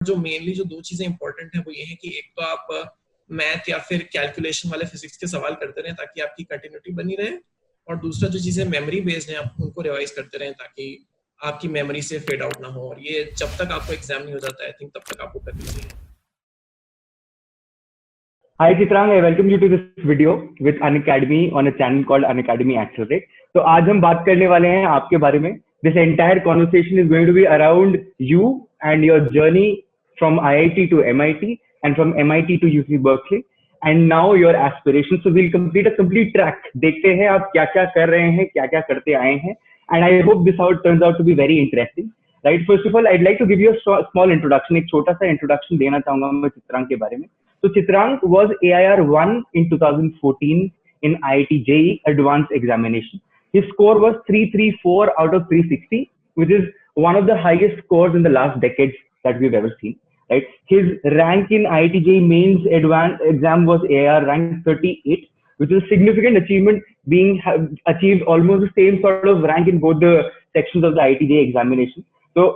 जो मेनली जो दो चीजें इंपॉर्टेंट है वो ये है कि एक तो आप मैथ या फिर कैलकुलेशन वाले फिजिक्स के सवाल करते रहें ताकि आपकी कंटिन्यूटी बनी रहे, और दूसरा जो चीजें मेमोरी बेस्ड है आप उनको रिवाइज करते रहें ताकि आपकी मेमोरी से फेड आउट ना हो, और ये जब तक आपको एग्जाम नहीं हो जाता है आई थिंक तब तक आपको करनी चाहिए। Hi Chitrang, I welcome you to this video with Unacademy on a channel called Unacademy Accelerate. तो आज हम बात करने वाले हैं आपके बारे में. This entire conversation is going to be around you and your journey from IIT to MIT and from MIT to UC Berkeley and now your aspirations. So we'll complete a complete track. देखते हैं आप क्या क्या कर रहे हैं, क्या क्या करते आए हैं, and I hope this out turns out to be very interesting. Right, first of all, I'd like to give you a small introduction. एक छोटा सा introduction देना चाहूंगा मैं चित्रांग के बारे में. So Chitrang was AIR 1 in 2014 in IIT JEE Advanced Examination. His score was 334 out of 360, which is one of the highest scores in the last decades that we've ever seen. Right? His rank in IIT JEE Mains Advanced Exam was AIR rank 38, which is a significant achievement, being achieved almost the same sort of rank in both the sections of the IIT JEE examination. तो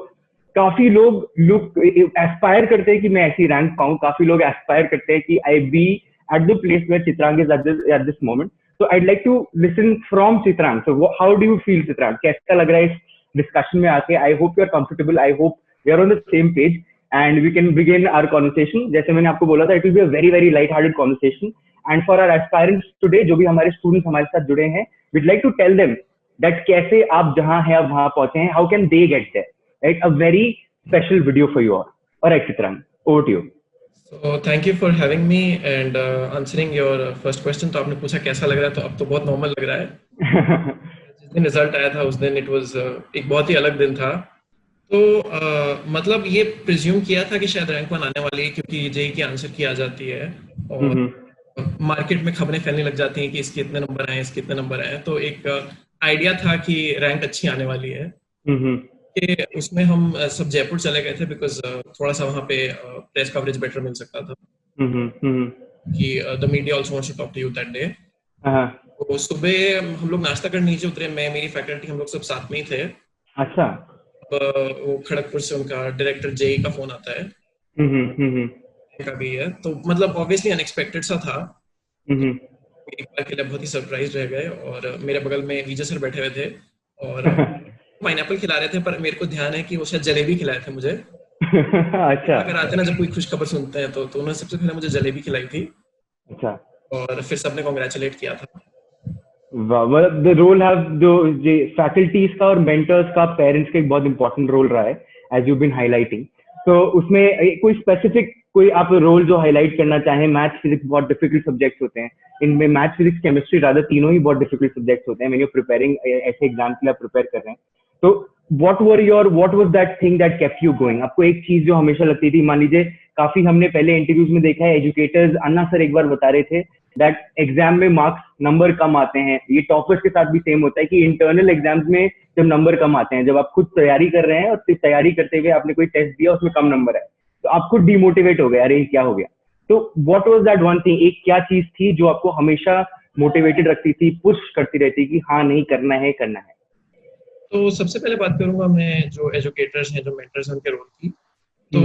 काफी लोग Aspire करते हैं कि मैं ऐसी rank पाऊं, काफी लोग एस्पायर करते हैं कि I be at the place where Chitrang is at this moment. So I'd like to listen from Chitrang. So how do you feel Chitrang, कैसा लग रहा है इस डिस्कशन में आके? I hope you are comfortable, I hope we are on the same page and we can begin our conversation. जैसे मैंने आपको बोला था, it will be a very very light hearted conversation and for our aspirants today, जो भी हमारे students हमारे साथ जुड़े हैं, we'd like to tell them that कैसे आप जहां हैं आप वहां पहुंचे हैं, how can they get there. Right, a very special video for you all. All right, Chitrang, over to you. So thank you for having me and answering your first question. तो आपने पूछा कैसा लग रहा है, तो अब तो बहुत नॉर्मल लग रहा है. जिस दिन रिजल्ट आया था उस दिन इट वाज एक बहुत ही अलग दिन था. तो मतलब ये प्रिज्यूम किया था कि शायद रैंक 1 आने वाली है क्योंकि जेई की आंसर की आ जाती है और मार्केट में खबरें फैलने लग जाती हैं कि इसके इतने नंबर आए, इसके इतने नंबर आए. तो एक आइडिया था कि रैंक अच्छी आने वाली है. कि उसमें हम सब जयपुर चले गए थे बिकॉज थोड़ा सा वहाँ पे प्रेस कवरेज बेटर मिल सकता था. कि the media also wants to talk to you that day. तो सुबह हम लोग नाश्ता करने नीचे उतरे, मैं, मेरी फैकल्टी, हम लोग सब साथ में ही थे. अच्छा. वो खड़गपुर से उनका डायरेक्टर जेई का फोन आता है. का भी है, तो मतलब ऑब्वियसली अनएक्सपेक्टेड सा था. एक बार के लिए बहुत ही सरप्राइज रह गए और मेरे बगल में विजय सर बैठे हुए थे और पाइनएप्पल खिला रहे थे, पर मेरे को ध्यान है कि वो शायद जलेबी खिलाए थे मुझे. अच्छा. अगर आते ना जब कोई खुश खबर सुनते हैं तो उन्होंने सबसे पहले मुझे जलेबी खिलाई थी. अच्छा. और फिर सबने कांग्रेचुलेट किया था. मतलब द रोल हैव जो फैकल्टीज का और मेंटर्स का, पेरेंट्स का एक बहुत इंपॉर्टेंट रोल रहा है एज यू बीन हाईलाइटिंग. तो उसमें कोई स्पेसिफिक कोई आप रोल जो हाईलाइट करना चाहें? मैथ्स फिजिक्स बहुत डिफिकल्ट सब्जेक्ट्स होते हैं, इनमें मैथ्स फिजिक्स केमिस्ट्री रादर तीनों ही बहुत डिफिकल्ट सब्जेक्ट्स होते हैं. व्हेन यू प्रिपेयरिंग ऐसे एग्जाम के लिए प्रिपेयर कर रहे हैं, तो what was that thing that kept you going? आपको एक चीज जो हमेशा लगती थी, मान लीजिए काफी हमने पहले इंटरव्यूज में देखा है, एजुकेटर्स अन्ना सर एक बार बता रहे थे दैट एग्जाम में मार्क्स नंबर कम आते हैं. ये टॉपर्स के साथ भी सेम होता है कि इंटरनल एग्जाम्स में जब नंबर कम आते हैं, जब आप खुद तैयारी कर रहे हैं और सिर्फ तैयारी करते हुए आपने कोई टेस्ट दिया उसमें कम नंबर है, तो आप खुद डिमोटिवेट हो गए, अरे क्या हो गया. तो what was that one thing, एक क्या चीज थी जो आपको हमेशा मोटिवेटेड रखती थी, पुश करती रहती कि हाँ नहीं करना है, करना है? तो सबसे पहले बात करूंगा मैं जो एजुकेटर्स हैं, जो मेंटर्स हैं, उनके रोल की. तो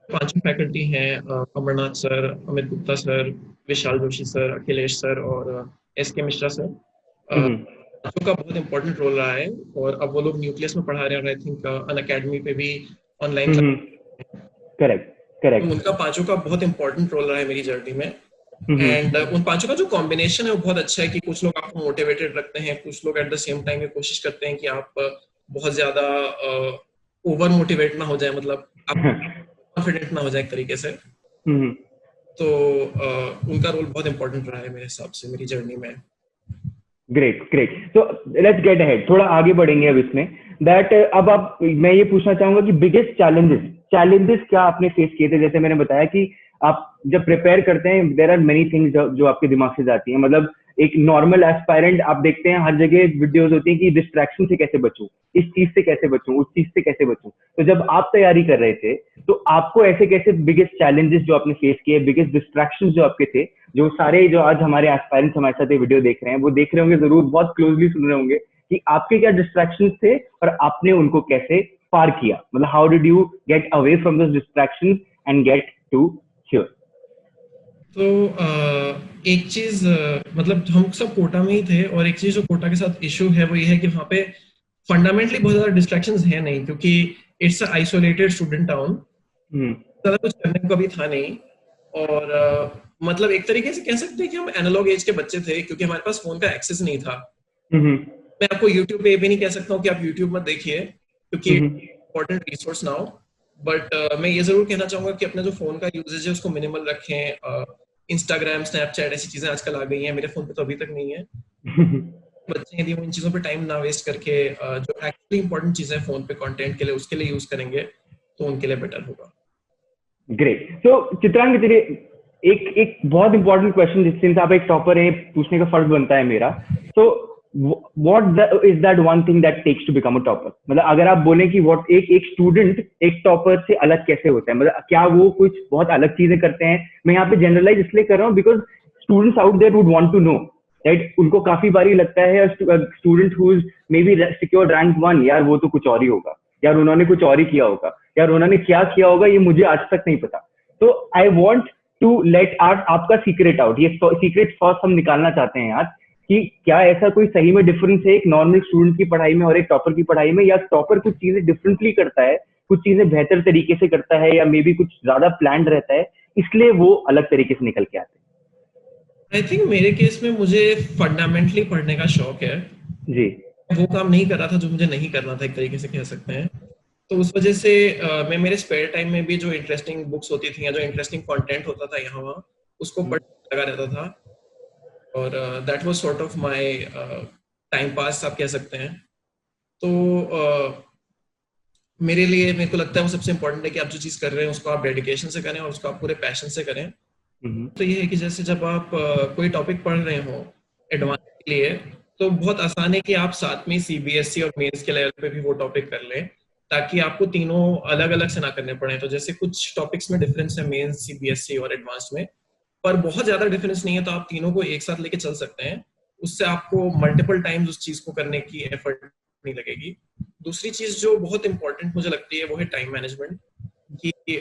5 फैकल्टी हैं, अमरनाथ सर, अमित गुप्ता सर, विशाल जोशी सर, अखिलेश सर और एस के मिश्रा सर. का बहुत इंपॉर्टेंट रोल रहा है और अब वो लोग न्यूक्लियस में पढ़ा रहे हैं. आई थिंक अनअकैडमी पे भी ऑनलाइन. करेक्ट. तो उनका 5 का बहुत इंपॉर्टेंट रोल रहा है मेरी जर्नी में. एंड उन 5 का जो कॉम्बिनेशन है वो बहुत अच्छा है कि कुछ लोग आपको मोटिवेटेड रखते हैं, कुछ लोग एट द सेम टाइम ये कोशिश करते हैं कि आप बहुत ज्यादा ओवर मोटिवेट ना हो जाए, मतलब आप कॉन्फिडेंट ना हो जाए एक तरीके से. तो उनका रोल बहुत इंपॉर्टेंट रहा है मेरे हिसाब से मेरी जर्नी में. Great great. तो लेट्स गेट अहेड, थोड़ा आगे बढ़ेंगे अब इसमें. दैट अब आप, मैं ये पूछना चाहूंगा कि बिगेस्ट चैलेंजेस क्या आपने फेस किए थे? जैसे मैंने बताया कि आप जब प्रिपेयर करते हैं देयर आर मेनी थिंग्स जो आपके दिमाग से जाती हैं. मतलब एक नॉर्मल एस्पायरेंट आप देखते हैं हर जगह वीडियोस होती हैं कि डिस्ट्रैक्शन से कैसे बचूं, इस चीज से कैसे बचूं, उस चीज से कैसे बचूं. तो जब आप तैयारी कर रहे थे तो आपको ऐसे कैसे बिगेस्ट चैलेंजेस जो आपने फेस किए, बिगेस्ट डिस्ट्रैक्शंस जो आपके थे, जो सारे जो आज हमारे एस्पायरेंट्स हमारे साथ ये वीडियो देख रहे हैं वो देख रहे होंगे, जरूर बहुत क्लोजली सुन रहे होंगे कि आपके क्या डिस्ट्रैक्शंस थे और आपने उनको कैसे पार किया? मतलब how did you get away from this distractions and get to here? तो एक चीज मतलब हम सब कोटा में ही थे, और एक चीज जो कोटा के साथ इशू है वो ये है कि वहाँ पे फंडामेंटली बहुत ज्यादा डिस्ट्रैक्शंस है नहीं, क्योंकि it's a isolated student town, ज्यादा कुछ करने को भी था नहीं। और मतलब एक तरीके से कह सकते हैं कि हम एनालॉग एज के बच्चे थे, क्योंकि हमारे पास फोन का एक्सेस नहीं था। मैं आपको यूट्यूब पे भी नहीं कह सकता हूँ कि आप यूट्यूब मत देखिए, क्योंकि इम्पोर्टेंट रिसोर्स नाउ। बट मैं ये जरूर कहना चाहूंगा कि अपना जो फोन का यूजेज है उसको मिनिमल रखें। इंस्टाग्राम, स्नैपचैट ऐसी चीजें आजकल आ गई हैं, मेरे फोन पे तो अभी तक नहीं है। बच्चे यदि वो इन चीजों पे टाइम ना वेस्ट करके जो एक्चुअली इंपॉर्टेंट चीजें फोन पे कंटेंट के लिए उसके लिए यूज करेंगे तो उनके लिए बेटर होगा। ग्रेट। तो चित्रांग, तेरे एक एक बहुत इंपॉर्टेंट क्वेश्चन जिससे आप एक टॉपर हैं पूछने का फर्ज बनता है मेरा। तो what is that one thing that takes to become a topper? मतलब अगर आप बोले कि व्हाट एक स्टूडेंट एक टॉपर से अलग कैसे होता है, मतलब क्या वो कुछ बहुत अलग चीजें करते हैं? मैं यहाँ पे जनरलाइज इसलिए कर रहा हूँ because students out there would want to know, right? उनको काफी बारी लगता है student who is maybe secure rank 1, यार वो तो कुछ और ही होगा, यार उन्होंने कुछ और ही किया होगा, यार उन्होंने क्या किया होगा ये मुझे आज तक नहीं पता। तो आई वॉन्ट टू लेट आपका सीक्रेट आउट, ये सीक्रेट सॉस हम निकालना चाहते हैं आज, कि क्या ऐसा कोई सही में डिफरेंस है एक नॉर्मल स्टूडेंट की पढ़ाई में और एक टॉपर की पढ़ाई में, या टॉपर कुछ चीजें डिफरेंटली करता है, कुछ चीजें बेहतर तरीके से करता है, या मे बी कुछ ज्यादा प्लान रहता है इसलिए वो अलग तरीके से निकल के आते आई थिंक मेरे केस में मुझे फंडामेंटली पढ़ने का शौक है जी। वो काम नहीं कर रहा था जो मुझे नहीं करना था, एक तरीके से कह सकते हैं। तो उस वजह से मैं मेरे स्पेयर टाइम में भी जो इंटरेस्टिंग बुक्स होती थी या जो इंटरेस्टिंग कंटेंट होता था यहाँ वहाँ उसको पढ़ने लगा रहता था। और that was sort of my time pass आप कह सकते हैं। तो मेरे लिए मेरे को लगता है वो सबसे इम्पोर्टेंट है कि आप जो चीज़ कर रहे हैं उसको आप डेडिकेशन से करें और उसको आप पूरे पैशन से करें। तो ये है कि जैसे जब आप कोई टॉपिक पढ़ रहे हो एडवांस के लिए, तो बहुत आसान है कि आप साथ में सीबीएसई और मेंस के लेवल पे भी वो टॉपिक कर लें, ताकि आपको तीनों अलग अलग से ना करने पड़े। तो जैसे कुछ टॉपिक्स में डिफरेंस है मेंस, सीबीएसई और एडवांस में, पर बहुत ज्यादा डिफरेंस नहीं है, तो आप तीनों को एक साथ लेके चल सकते हैं। उससे आपको मल्टीपल टाइम्स उस चीज को करने की एफर्ट नहीं लगेगी। दूसरी चीज जो बहुत इंपॉर्टेंट मुझे लगती है वो है टाइम मैनेजमेंट, कि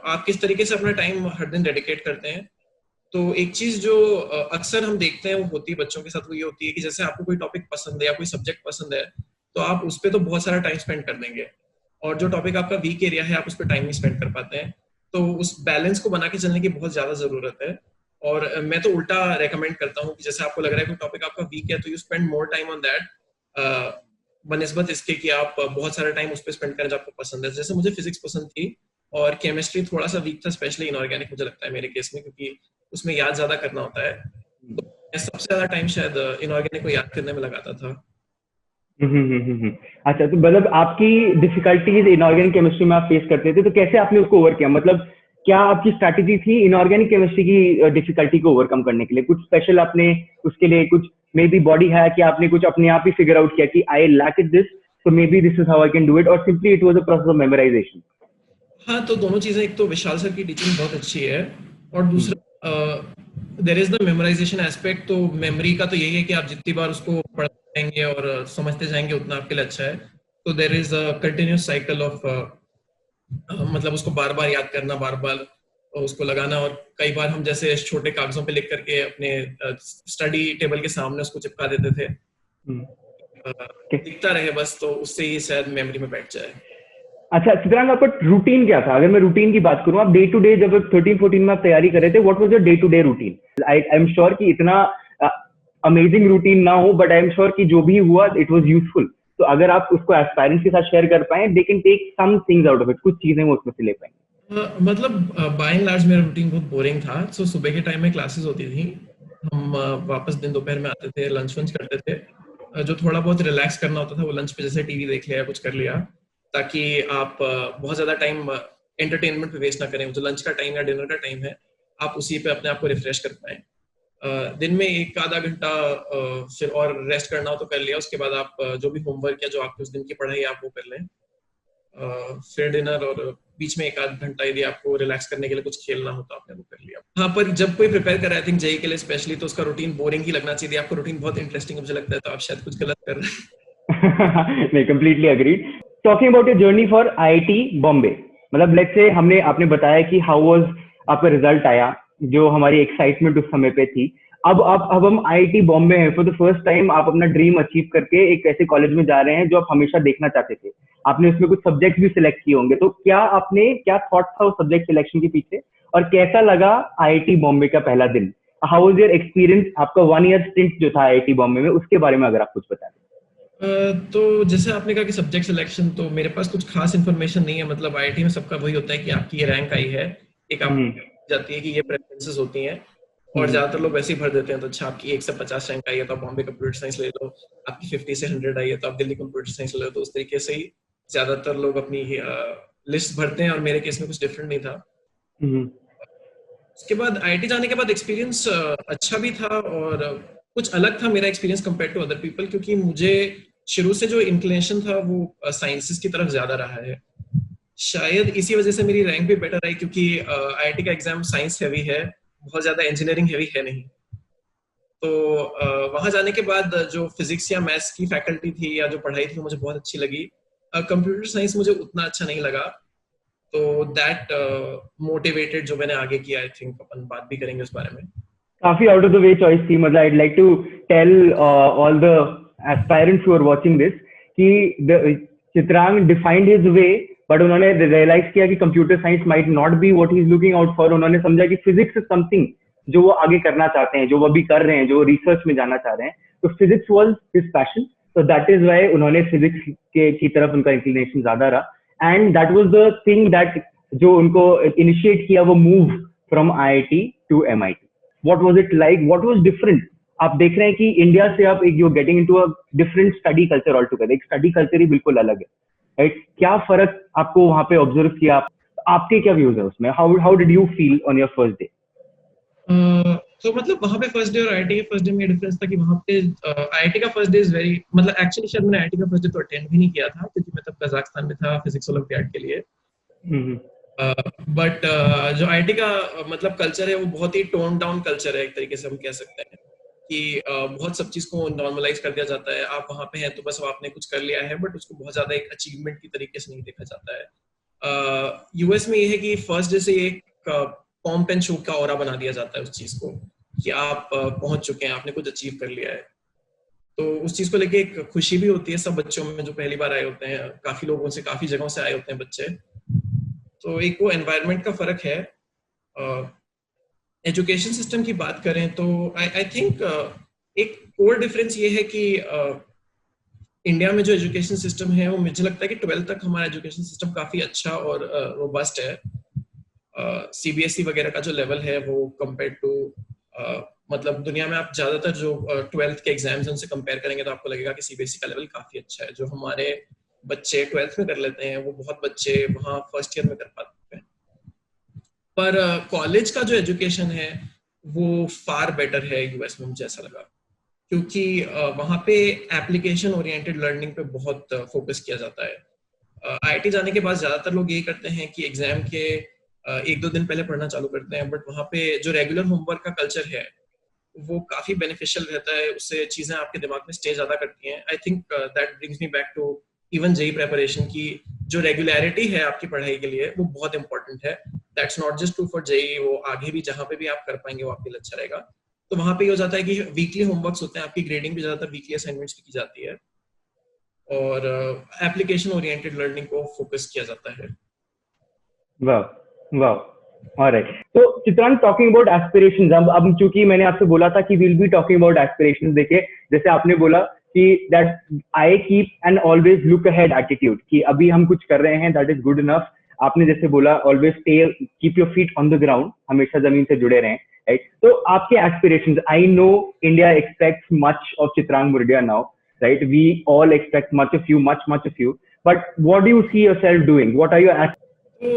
आप किस तरीके से अपना टाइम हर दिन डेडिकेट करते हैं। तो एक चीज जो अक्सर हम देखते हैं वो होती है बच्चों के साथ, वो ये होती है कि जैसे आपको कोई टॉपिक पसंद है या कोई सब्जेक्ट पसंद है तो आप उस पर तो बहुत सारा टाइम स्पेंड कर देंगे, और जो टॉपिक आपका वीक एरिया है आप उस पर टाइम नहीं स्पेंड कर पाते हैं। तो उस बैलेंस को बना के चलने की बहुत ज्यादा जरूरत है। और मैं तो उल्टा रेकमेंड करता हूँ कि जैसे आपको लग रहा है कि टॉपिक आपका वीक है तो you spend more time on that, बनस्बत इसके कि आप बहुत सारा टाइम उस पर स्पेंड करें जो आपको पसंद है। जैसे मुझे फिजिक्स पसंद थी और केमिस्ट्री थोड़ा सा वीक था, स्पेशली इनऑर्गेनिक मुझे लगता है मेरे केस में, क्योंकि उसमें याद ज्यादा करना होता है। तो मैं सबसे ज्यादा टाइम शायद इनऑर्गेनिक को याद करने में लगाता था। अच्छा, तो मतलब आपकी डिफिकल्टीज इनऑर्गेनिक केमिस्ट्री में आप फेस करते थे, तो कैसे आपने उसको ओवर किया? मतलब क्या आपकी स्ट्रैटेजी थी इनऑर्गेनिक केमिस्ट्री की डिफिकल्टी को ओवरकम करने के लिए? कुछ स्पेशल आपने उसके लिए कुछ मे बी बॉडी है कि आपने कुछ अपने आप ही फिगर आउट किया कि I lack it this, so maybe this is how I can do it, or simply it was a process of memorization? हाँ, तो दोनों चीजें, एक तो विशाल सर की टीचिंग बहुत अच्छी है, और दूसरा there is the memorization aspect. तो मेमोरी का तो यही है कि आप जितनी बार उसको पढ़ते जाएंगे और समझते जाएंगे उतना आपके लिए अच्छा है। तो there is a continuous cycle of मतलब उसको बार बार याद करना, बार बार उसको लगाना। और कई बार हम जैसे छोटे कागजों पे लिख करके अपने स्टडी टेबल के सामने उसको चिपका देते थे, दिखता रहे बस, तो उससे ही शायद मेमोरी में बैठ जाए। अच्छा चित्रांग, आपका रूटीन क्या था? अगर मैं रूटीन की बात करूं, आप डे टू डे जब 13-14 में आप तैयारी कर रहे थे, what was your day to day routine? I am sure कि इतना अमेजिंग रूटीन ना हो, बट आई एम श्योर कि जो भी हुआ इट वाज यूजफुल। तो अगर आप उसको एस्पायरेंट्स के साथ शेयर कर पाए, they can take some things out of it, कुछ चीजें वो उसमें से ले पाएंगे। मतलब बाय एंड लार्ज मेरा रूटीन बहुत बोरिंग था। सो सुबह के टाइम में क्लासेस होती थी, हम वापस दिन दोपहर में आते थे, लंच वंच करते थे। जो थोड़ा बहुत रिलैक्स करना होता था वो लंच पे जैसे टीवी देख लिया, कुछ कर लिया, ताकि आप बहुत ज्यादा टाइम एंटरटेनमेंट पे वेस्ट ना करें। जो लंच का टाइम या डिनर का टाइम है आप उसी पे अपने आप को रिफ्रेश कर पाए। दिन में एक आधा घंटा फिर और रेस्ट करना हो तो कर लिया। उसके बाद आप जो भी होमवर्क या जो आपके उस दिन की पढ़ाई आप वो कर लें। फिर डिनर, और बीच में एक आध घंटा यदि आपको रिलैक्स करने के लिए कुछ खेलना हो तो आपने वो कर लिया। हाँ, पर जब कोई प्रिपेयर कर रहा है, आई थिंक जेई के लिए स्पेशली, तो उसका रूटीन बोरिंग ही लगना चाहिए। आपका रूटीन बहुत इंटरेस्टिंग मुझे लगता है, तो आप शायद कुछ गलत कर रहे हैं। नहीं, completely agreed. Talking about your journey for IIT Bombay, मतलब लेट्स से आपने बताया कि हाउ वाज आपका रिजल्ट आया, जो हमारी एक्साइटमेंट उस समय पे थी। अब हम आईआईटी बॉम्बे हैं, फॉर द फर्स्ट टाइम आप अपना ड्रीम अचीव करके एक ऐसे कॉलेज में जा रहे हैं जो आप हमेशा देखना चाहते थे। आपने उसमें कुछ सब्जेक्ट भी सिलेक्ट किए होंगे, तो क्या थॉट था उस सब्जेक्ट सिलेक्शन के पीछे, और कैसा लगा आईआईटी बॉम्बे का पहला दिन? हाउ वाज योर एक्सपीरियंस, आपका 1 ईयर स्टिंट जो था आईआईटी बॉम्बे में, उसके बारे में अगर आप कुछ बता दें। तो जैसे आपने कहा कि सब्जेक्ट सिलेक्शन, तो मेरे पास कुछ खास इन्फॉर्मेशन नहीं है। मतलब आईआईटी में सबका वही होता है कि आपकी ये रैंक आई है, एक आप जाती है कि ये प्रेफरेंसेस होती हैं, और ज्यादातर लोग वैसे ही भर देते हैं। तो अच्छा, आपकी 1 से 50 रैंक आई है तो आप बॉम्बे कंप्यूटर साइंस ले लो, आपकी 50 से 100 आई है तो आप दिल्ली कंप्यूटर साइंस ले लो। तो उस तरीके से ही ज्यादातर लोग अपनी लिस्ट भरते हैं, और मेरे केस में कुछ डिफरेंट नहीं था। उसके बाद आईआईटी जाने के बाद एक्सपीरियंस अच्छा भी था, और कुछ अलग था मेरा experience compare to other people, क्योंकि मुझे शुरू से जो इंक्लिनेशन था वो साइंसेस की तरफ ज्यादा रहा है। शायद इसी वजह से मेरी रैंक भी बेटर आई, क्योंकि आईआईटी का एग्जाम साइंस हैवी है, बहुत ज्यादा इंजीनियरिंग हैवी है नहीं। तो वहां जाने के बाद जो फिजिक्स या मैथ्स की फैकल्टी थी या जो पढ़ाई थी, मुझे बहुत अच्छी लगी। कंप्यूटर साइंस मुझे उतना अच्छा नहीं लगा, तो दैट मोटिवेटेड जो मैंने आगे किया। आई थिंक अपन बात भी करेंगे उस बारे में। काफी out of the way choice थी, मतलब I'd like to tell all the aspirants who are watching this कि Chitrang defined his way, but उन्होंने रियलाइज किया कि computer science might not be what he is looking out for. उन्होंने समझा कि physics is something जो वो आगे करना चाहते हैं, जो वो अभी कर रहे हैं, जो रिसर्च में जाना चाह रहे हैं। तो physics was his passion, so that is why उन्होंने फिजिक्स की तरफ उनका इंक्लिनेशन ज्यादा रहा, and that was the thing that जो उनको इनिशिएट किया वो move from IIT to MIT. What was it like, what was different? आप देख रहे हैं कि इंडिया से आप you getting into a different study culture all together, एक स्टडी कल्चर ही बिल्कुल अलग है, राइट? क्या फर्क आपको वहां पे ऑब्जर्व किया? आपके क्या व्यूज है उसमें? How did you feel on your first day? तो मतलब वहां पे फर्स्ट डे और आईआईटी के फर्स्ट डे में डिफरेंस था कि वहां पे आईआईटी का फर्स्ट डे इज वेरी, मतलब एक्चुअली शायद मैंने आईआईटी का फर्स्ट डे तो अटेंड भी नहीं किया था, क्योंकि मैं तब कजाकिस्तान में था फिजिक्स ओलंपियाड के लिए। बट जो आईआईटी का मतलब कल्चर है वो बहुत ही टोन डाउन कल्चर है, एक तरीके से हम कह सकते हैं कि बहुत सब चीज को नॉर्मलाइज कर दिया जाता है। आप वहां पे हैं तो बस आपने कुछ कर लिया है, बट उसको बहुत ज्यादा एक अचीवमेंट की तरीके से नहीं देखा जाता है। यूएस में ये है कि फर्स्ट डे से एक पॉम्प एंड शो का ऑरा बना दिया जाता है उस चीज को, कि आप पहुंच चुके हैं, आपने कुछ अचीव कर लिया है। तो उस चीज को लेके एक खुशी भी होती है सब बच्चों में जो पहली बार आए होते हैं। काफी लोगों से, काफी जगहों से आए होते हैं बच्चे, तो एक वो एनवायरनमेंट का फर्क है। एजुकेशन सिस्टम की बात करें तो आई थिंक एक कोर डिफरेंस ये है कि इंडिया में जो एजुकेशन सिस्टम है वो मुझे लगता है कि 12th तक हमारा एजुकेशन सिस्टम काफी अच्छा और रोबस्ट है। सीबीएसई वगैरह का जो लेवल है वो कंपेयर टू मतलब दुनिया में आप ज्यादातर जो 12th के एग्जाम्स हैं उनसे कंपेयर करेंगे तो आपको लगेगा कि सीबीएसई का लेवल काफी अच्छा है। जो हमारे बच्चे 12th में कर लेते हैं वो बहुत बच्चे वहाँ फर्स्ट ईयर में कर पाते हैं। पर कॉलेज का जो एजुकेशन है वो फार बेटर है यूएस में, मुझे ऐसा लगा, क्योंकि वहाँ पे एप्लीकेशन ओरिएंटेड लर्निंग पे बहुत फोकस किया जाता है। आईआईटी जाने के बाद ज्यादातर लोग यही करते हैं कि एग्जाम के 1-2 दिन पहले पढ़ना चालू करते हैं, बट वहाँ पे जो रेगुलर होमवर्क का कल्चर है वो काफी बेनिफिशियल रहता है। उससे चीजें आपके दिमाग में स्टे ज्यादा करती हैं। I think that brings me back to even JEE preparation की जो रेगुलरिटी है आपकी पढ़ाई के लिए वो बहुत इंपॉर्टेंट है। That's not just true for JEE, वो आगे भी जहाँ पे भी आप कर पाएंगे वो आपके लिए अच्छा रहेगा। तो वहां पे ये हो जाता है कि वीकली होमवर्क्स होते हैं, आपकी ग्रेडिंग भी ज्यादातर वीकली असाइनमेंट्स की जाती है, और एप्लीकेशन ओरिएंटेड लर्निंग को फोकस किया जाता है। वाह वाह, ऑलराइट। तो चित्रांग, टॉकिंग अबाउट एस्पिरेशंस, अब चूंकि मैंने आपसे बोला था कि will be talking about aspirations, देखिए जैसे आपने बोला कि that I keep and always look ahead attitude, कि अभी हम कुछ कर रहे हैं दैट इज गुड इनफ। आपने जैसे बोला always stay, keep your feet on the ground, हमेशा जमीन से जुड़े रहें, राइट? तो आपके aspirations, I know India aspects much of Chitrang Murdia now, right? We all expect much of you, much of you. But what do you see yourself doing? What are your तो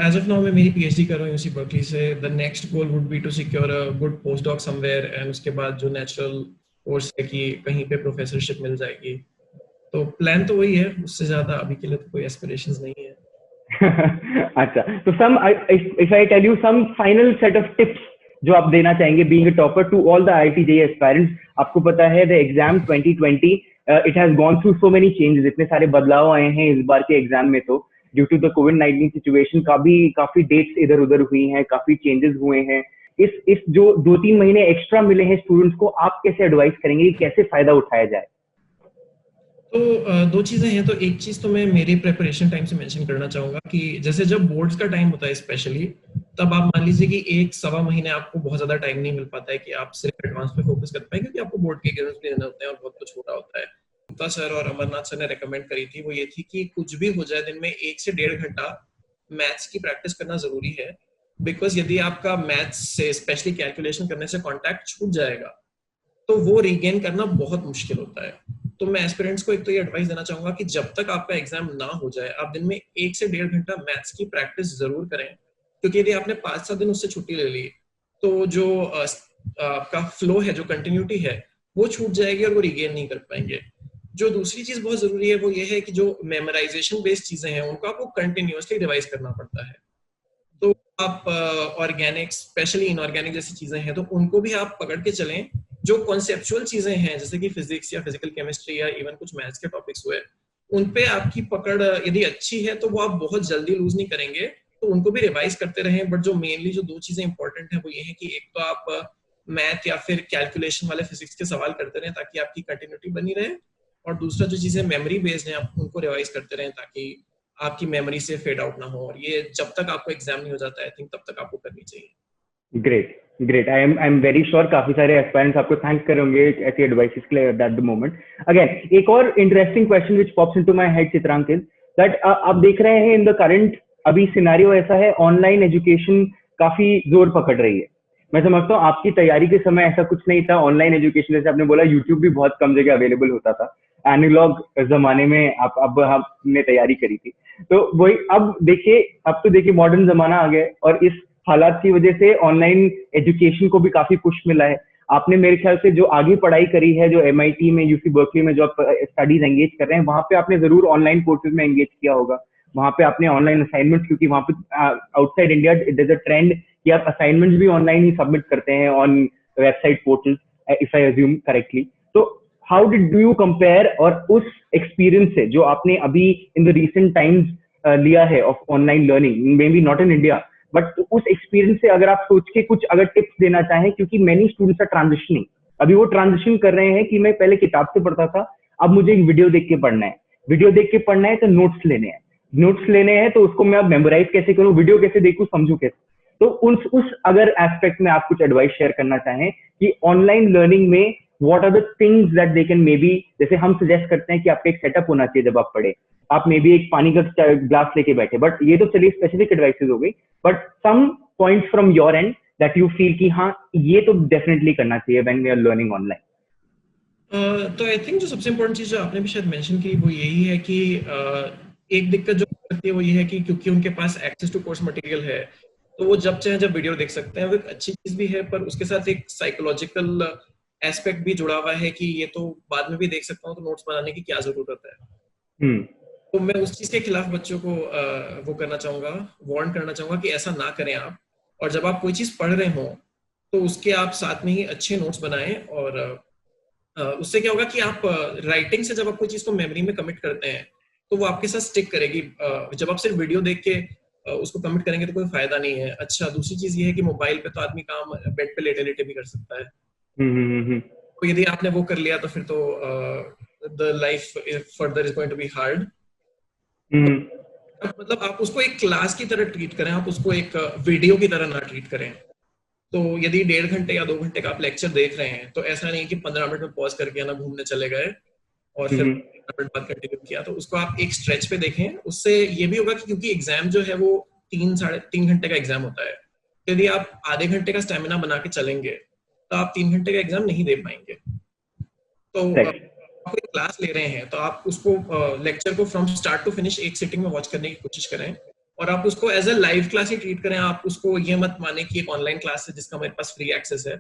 as of now मैं मेरी PhD कर रहा हूँ UC Berkeley से। The next goal would be to secure a good post doc somewhere, and उसके बाद जो नेचुरल कोर्स है कि कहीं पे प्रोफेसरशिप मिल जाएगी। तो प्लान तो वही है, उससे ज्यादा अभी के लिए तो कोई एस्पिरेशंस नहीं है। अच्छा, तो if I tell you some final set of tips जो आप देना चाहेंगे being a topper to all the IIT JEE aspirants, आपको पता है the exam 2020 it has gone through so many changes, इतने सारे बदलाव आए हैं इस बार के एग्जाम में। तो ड्यू टू द कोविड-19 सिचुएशन काफी डेट्स इधर उधर हुई हैं, काफी चेंजेस हुए हैं। इस जो 2-3 महीने एक्स्ट्रा मिले हैं स्टूडेंट्स को, आप कैसे एडवाइस करेंगे कि कैसे फायदा उठाया जाए? तो दो चीजें हैं। तो एक चीज तो मैं मेरे प्रिपरेशन टाइम से मेंशन करना चाहूंगा कि जैसे जब बोर्ड्स का टाइम होता है स्पेशली, तब आप मान लीजिए कि 1-1.25 महीने आपको बहुत ज्यादा टाइम नहीं मिल पाता है कि आप सिर्फ एडवांस पे फोकस कर पाए, क्योंकि आपको बोर्ड के एग्जाम्स भी देने होते हैं और बहुत कुछ हो रहा होता है। गुप्ता सर और अमरनाथ सर ने रेकमेंड करी थी, वो ये थी कि कुछ भी हो जाए दिन में 1 से 1.5 घंटा मैथ्स की प्रैक्टिस करना जरूरी है। बिकॉज यदि आपका मैथ्स से स्पेशली कैलकुलेशन करने से कॉन्टैक्ट छूट जाएगा तो वो रीगेन करना बहुत मुश्किल होता है। तो मैं एस्पिरेंट्स को एक तो ये एडवाइस देना चाहूंगा कि जब तक आपका एग्जाम ना हो जाए, आप दिन में 1 से 1.5 घंटा मैथ्स की प्रैक्टिस जरूर करें। क्योंकि यदि आपने 5-7 दिन उससे छुट्टी ले ली तो जो आपका फ्लो है, जो कंटिन्यूटी है, वो छूट जाएगी और वो रिगेन नहीं कर पाएंगे। जो दूसरी चीज बहुत जरूरी है वो ये है कि जो मेमोराइजेशन बेस्ड चीजें हैं उनको आपको कंटिन्यूअसली रिवाइज करना पड़ता है। तो आप ऑर्गेनिक, स्पेशली इनऑर्गेनिक जैसी चीजें हैं तो उनको भी आप पकड़ के चलें। जो कॉन्सेप्चुअल चीजें हैं जैसे कि फिजिक्स या फिजिकल केमिस्ट्री या इवन कुछ मैथ्स के टॉपिक्स हुए, उन पे आपकी पकड़ यदि अच्छी है तो वो आप बहुत जल्दी लूज नहीं करेंगे, तो उनको भी रिवाइज करते रहें। बट जो मेनली जो दो चीजें इंपॉर्टेंट है वो ये है कि एक तो आप मैथ या फिर कैलकुलेशन वाले फिजिक्स के सवाल करते रहें ताकि आपकी कंटिन्यूटी बनी रहे, और दूसरा जो चीजें मेमोरी बेस्ड है आप उनको रिवाइज करते रहें ताकि आपकी मेमोरी से फेड आउट ना हो। और ये जब तक आपको एग्जाम नहीं हो जाता आई थिंक तब तक आपको करनी चाहिए। Great great, I am very sure काफी सारे एस्पायरेंट्स आपको थैंक करेंगे ऐसी एडवाइसेस के लिए एट द मोमेंट। अगेन एक और interesting question which pops into my head Chitrank is that आप देख रहे हैं इन द करंट अभी सिनेरियो ऐसा है, ऑनलाइन एजुकेशन काफी जोर पकड़ रही है। मैं समझता हूँ आपकी तैयारी के समय ऐसा कुछ नहीं था। ऑनलाइन एजुकेशन जैसे आपने बोला, यूट्यूब भी बहुत कम जगह अवेलेबल होता था। एनालॉग जमाने में आप अब हमने तैयारी करी थी। तो वही अब देखिए, अब तो देखिए मॉडर्न जमाना आ गया और इस हालात की वजह से ऑनलाइन एजुकेशन को भी काफी पुश मिला है। आपने मेरे ख्याल से जो आगे पढ़ाई करी है, जो MIT में, UC बर्कली में जो आप स्टडीज एंगेज कर रहे हैं, वहां पे आपने जरूर ऑनलाइन कोर्सेज में एंगेज किया होगा। वहां पे आपने ऑनलाइन असाइनमेंट्स, क्योंकि वहां पे outside India it is a trend कि आप असाइनमेंट्स भी ऑनलाइन ही सबमिट करते हैं on website portals, if I assume correctly. तो how did do you compare, और उस एक्सपीरियंस से जो आपने अभी इन द रिसेंट टाइम्स लिया है of online learning, may be not in India, but उस एक्सपीरियंस से अगर आप सोच के कुछ अगर टिप्स देना चाहें, क्योंकि मेनी स्टूडेंट्स आर ट्रांजिशनिंग, अभी वो ट्रांजिशन कर रहे हैं कि मैं पहले किताब से पढ़ता था, अब मुझे एक वीडियो देख के पढ़ना है, वीडियो देख के पढ़ना है तो नोट्स लेने हैं, नोट्स लेने हैं तो उसको मैं अब मेमोराइज कैसे करूं, वीडियो कैसे देखूं, समझू कैसे। तो उस अगर एस्पेक्ट में आप कुछ एडवाइस शेयर करना चाहें कि ऑनलाइन लर्निंग में what are the things that they can, maybe जैसे हम सजेस्ट करते हैं कि आपका एक सेटअप होना चाहिए जब आप पढ़े, आप मे बी एक पानी का ग्लास लेके बैठे, बट ये तो चलिए स्पेसिफिक एडवाइसेस हो गई, but some points from your end that you feel कि हाँ ये तो डेफिनेटली करना चाहिए when we are learning online. तो आई थिंक जो सबसे इम्पोर्टेंट चीज जो आपने भी शायद मेंशन की वो यही है कि एक दिक्कत जो लगती है वो ये है कि क्योंकि उनके पास एक्सेस टू कोर्स मटेरियल है तो वो जब चाहे जब वीडियो देख सकते हैं। वो एक अच्छी चीज भी है, पर उसके साथ एक साइकोलॉजिकल एस्पेक्ट भी जुड़ा हुआ है कि ये तो बाद में भी देख सकता हूँ तो नोट्स बनाने की क्या जरूरत है। तो मैं उस चीज के खिलाफ बच्चों को वो करना चाहूंगा, वार्न करना चाहूंगा कि ऐसा ना करें आप। और जब आप कोई चीज पढ़ रहे हो तो उसके आप साथ में ही अच्छे नोट्स बनाएं, और उससे क्या होगा कि आप राइटिंग से जब आप कोई चीज को मेमोरी में कमिट करते हैं तो वो आपके साथ स्टिक करेगी। जब आप सिर्फ वीडियो देख के उसको कमिट करेंगे तो कोई फायदा नहीं है। अच्छा, दूसरी चीज ये है कि मोबाइल पे तो आदमी काम बेड पे लेटे लेटे भी कर सकता है। तो यदि आपने वो कर लिया तो फिर तो the life further is going to be hard. मतलब आप उसको एक क्लास की तरह ट्रीट करें, आप उसको एक वीडियो की तरह ना ट्रीट करें। तो यदि 1.5 घंटे या 2 घंटे का आप लेक्चर देख रहे हैं तो ऐसा नहीं कि 15 मिनट में पॉज करके ना घूमने चले गए और फिर 15 मिनट बाद कंटिन्यू किया। तो उसको आप एक स्ट्रेच पे देखें। उससे ये भी होगा कि क्योंकि एग्जाम जो है वो 3-3.5 घंटे का एग्जाम होता है, तो यदि आप आधे घंटे का स्टेमिना बना के चलेंगे तो आप 3 घंटे का एग्जाम नहीं दे पाएंगे। तो आप कोई क्लास ले रहे हैं तो आप उसको लेक्चर को फ्रॉम स्टार्ट टू फिनिश एक सिटिंग में वॉच करने की कोशिश करें, और आप उसको एज अ लाइव क्लास ही ट्रीट करें। आप उसको ये मत माने कि एक ऑनलाइन क्लास है जिसका मेरे पास फ्री एक्सेस है।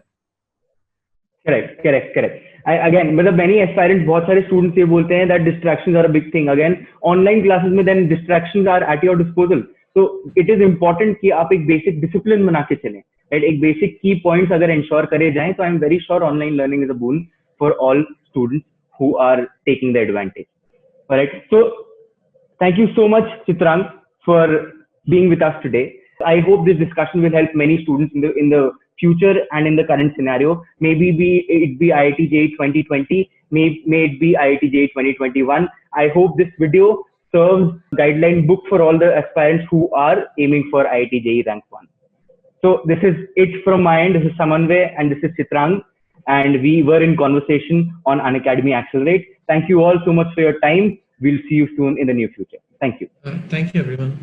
Correct correct correct. अगेन मतलब मेनी एस्पायरेंट्स, बहुत सारे स्टूडेंट्स ये बोलते हैं that distractions are a big thing. Again online classes में then distractions are at your disposal. तो इट इज इंपॉर्टेंट कि आप एक बेसिक डिसिप्लिन बना के चलें, एक बेसिक की पॉइंट्स अगर इंश्योर करे जाएं तो I am very sure online learning is a boon for all students. who are taking the advantage. All right. So thank you so much, Chitrang, for being with us today. I hope this discussion will help many students in the future and in the current scenario. Maybe it be IIT JEE 2020, may it be IIT JEE 2021. I hope this video serves guideline book for all the aspirants who are aiming for IIT JEE Rank 1. So this is it from my end. This is Samanvay and this is Chitrang, and we were in conversation on Unacademy Accelerate. Thank you all so much for your time. We'll see you soon in the near future. Thank you. Thank you, everyone.